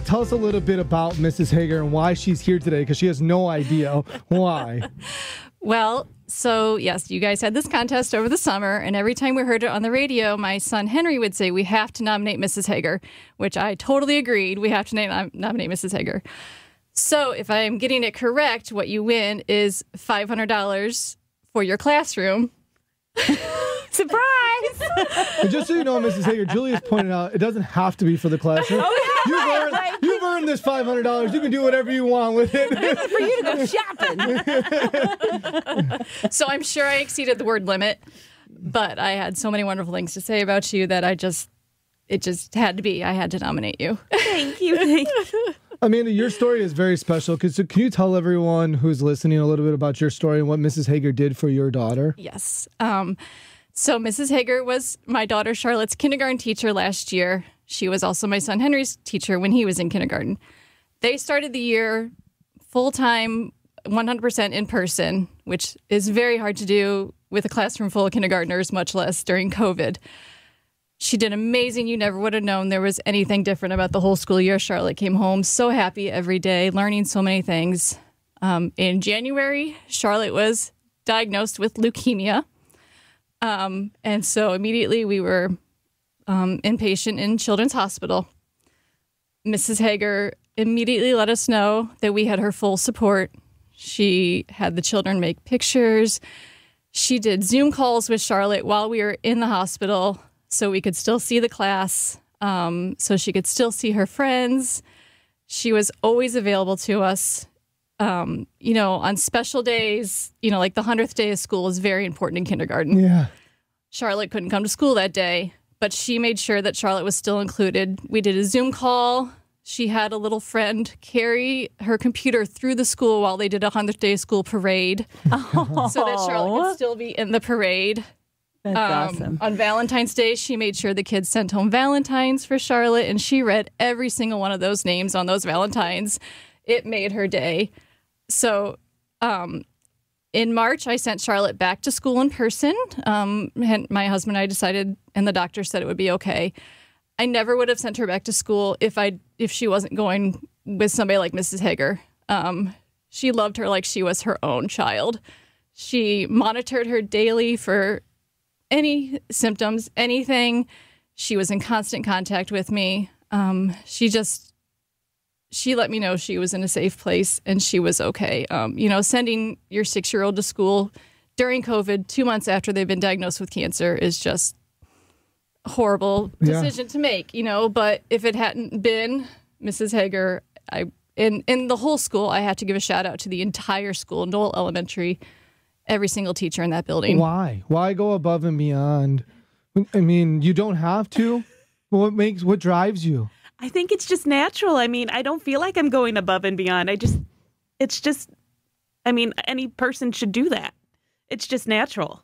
Tell us a little bit about Mrs. Hegger and why she's here today, because she has no idea why. Well, so yes, you guys had this contest over the summer, and every time we heard it on the radio, my son Henry would say, we have to nominate Mrs. Hegger, which I totally agreed. We have to nominate Mrs. Hegger. So if I'm getting it correct, what you win is $500 for your classroom. Surprise! And just so you know, Mrs. Hegger, Julia's pointed out, it doesn't have to be for the classroom. You've earned this $500. You can do whatever you want with it. It's for you to go shopping. So I'm sure I exceeded the word limit, but I had so many wonderful things to say about you that it just had to be. I had to nominate you. Thank you. Thank you. Amanda, your story is very special. So can you tell everyone who's listening a little bit about your story and what Mrs. Hegger did for your daughter? Yes. So Mrs. Hegger was my daughter Charlotte's kindergarten teacher last year. She was also my son Henry's teacher when he was in kindergarten. They started the year full-time, 100% in person, which is very hard to do with a classroom full of kindergartners, much less during COVID. She did amazing. You never would have known there was anything different about the whole school year. Charlotte came home so happy every day, learning so many things. In January, Charlotte was diagnosed with leukemia. And so immediately we were inpatient in Children's Hospital. Mrs. Hegger immediately let us know that we had her full support. She had the children make pictures. She did Zoom calls with Charlotte while we were in the hospital so we could still see the class, so she could still see her friends. She was always available to us. On special days, like the 100th day of school is very important in kindergarten. Yeah. Charlotte couldn't come to school that day, but she made sure that Charlotte was still included. We did a Zoom call. She had a little friend carry her computer through the school while they did a 100th day of school parade so that Charlotte could still be in the parade. That's awesome. On Valentine's Day, she made sure the kids sent home Valentines for Charlotte, and she read every single one of those names on those Valentines. It made her day. So in March, I sent Charlotte back to school in person. My husband and I decided, and the doctor said it would be okay. I never would have sent her back to school if she wasn't going with somebody like Mrs. Hegger. She loved her like she was her own child. She monitored her daily for any symptoms, anything. She was in constant contact with me. She let me know she was in a safe place and she was okay. Sending your 6-year-old to school during COVID, 2 months after they've been diagnosed with cancer, is just a horrible decision to make, But if it hadn't been Mrs. Hegger, in the whole school, I had to give a shout out to the entire school, Knoll Elementary, every single teacher in that building. Why? Why go above and beyond? I mean, you don't have to. What drives you? I think it's just natural. I mean, I don't feel like I'm going above and beyond. Any person should do that. It's just natural.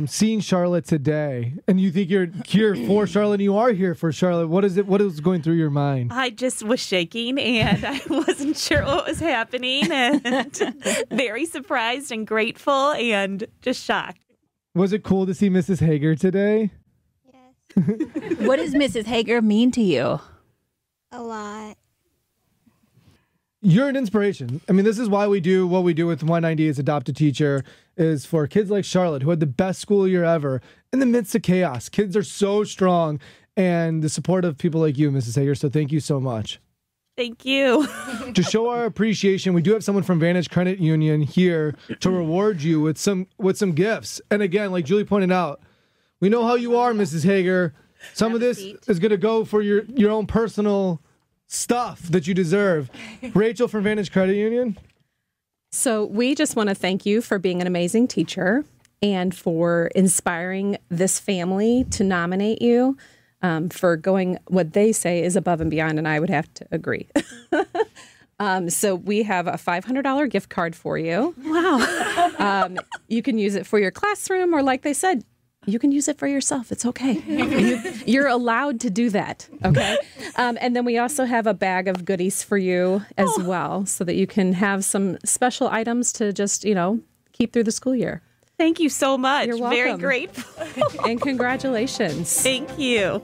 Seeing Charlotte today, and you think you're here for Charlotte, and you are here for Charlotte. What is going through your mind? I just was shaking, and I wasn't sure what was happening, and very surprised and grateful, and just shocked. Was it cool to see Mrs. Hegger today? What does Mrs. Hegger mean to you? A lot. You're an inspiration. I mean, this is why we do what we do with 190 as Adopt a Teacher, is for kids like Charlotte, who had the best school year ever in the midst of chaos. Kids are so strong, and the support of people like you, Mrs. Hegger. So thank you so much. Thank you. To show our appreciation, we do have someone from Vantage Credit Union here to reward you with some gifts. And again, like Julie pointed out, we know how you are, Mrs. Hegger. Some of this is going to go for your own personal stuff that you deserve. Rachel from Vantage Credit Union. So we just want to thank you for being an amazing teacher and for inspiring this family to nominate you, for going what they say is above and beyond, and I would have to agree. So we have a $500 gift card for you. Wow. You can use it for your classroom, or like they said, you can use it for yourself. It's okay. You're allowed to do that. Okay. And then we also have a bag of goodies for you as well, so that you can have some special items to just, keep through the school year. Thank you so much. You're welcome. Very grateful. And congratulations. Thank you.